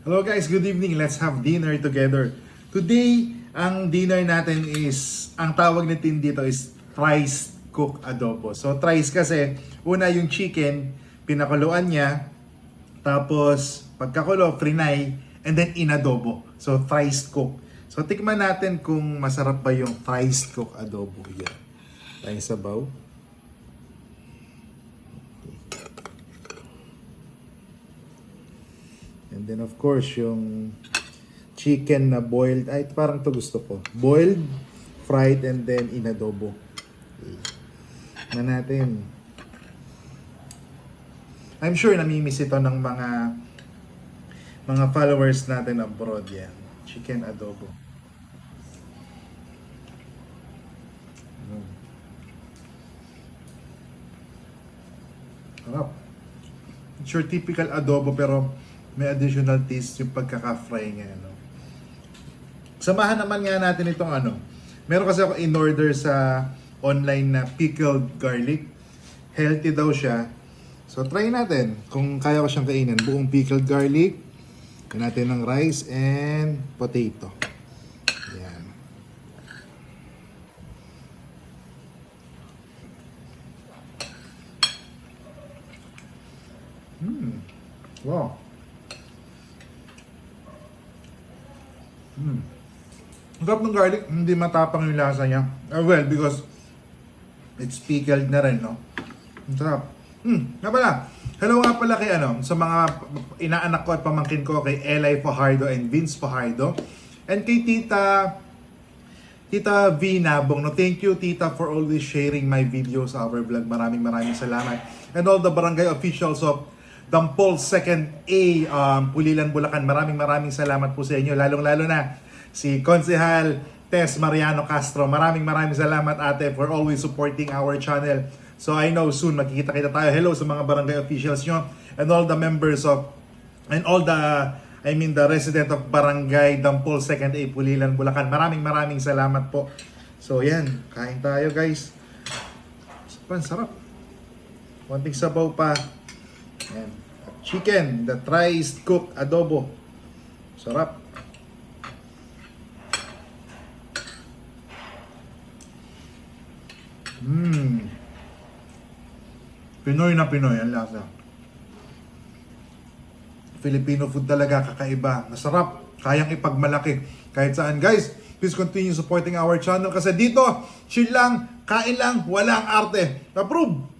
Hello guys, good evening. Let's have dinner together. Today, ang dinner natin is, ang tawag natin dito is thrice cook adobo. So thrice kasi, una yung chicken, pinakuluan niya, tapos pagkakulo, frinay, and then inadobo. So thrice cook. So tikman natin kung masarap ba yung thrice cook adobo. Yan. Tayo sabaw. And then of course, yung chicken na boiled, ay parang to gusto ko. Boiled, fried, and then inadobo. Okay. Na natin. I'm sure namimiss ito ng mga followers natin abroad yan. Chicken adobo. Sarap. It's your typical adobo pero may additional taste yung pagkaka-fry niya. No? Samahan naman nga natin itong meron kasi ako in-order sa online na pickled garlic. Healthy daw siya. So try natin kung kaya ko siyang kainin. Buong pickled garlic. Kaya natin ng rice and potato. Yan. Wow. Ang sarap ng garlic, hindi matapang yung lasa niya. Well, because it's pickled na rin, no? Ang sarap. Nga pala. Hello nga pala kay sa mga inaanak ko at pamangkin ko kay Eli Fajardo and Vince Fajardo. And kay Tita V Nabong. No, thank you Tita for always sharing my videos sa our vlog. Maraming salamat. And all the barangay officials of Dampol 2nd A, Pulilan, Bulacan. Maraming salamat po sa inyo. Lalong-lalo na si Konsehal Tess Mariano Castro. Maraming salamat ate for always supporting our channel. So I know soon magkikita-kita tayo. Hello sa mga barangay officials nyo and all the members of, and all the, the resident of Barangay Dampol 2nd A, Pulilan, Bulacan. Maraming salamat po. So yan, kain tayo guys. Sarap. Konting sabaw pa. Yan. Chicken, the thrice cooked adobo. Sarap. Pinoy na Pinoy ang lasa. Filipino food talaga, kakaiba. Masarap. Kayang ipagmalaki kahit saan. Guys, please continue supporting our channel kasi dito, chill lang, kain lang, walang arte. Approve!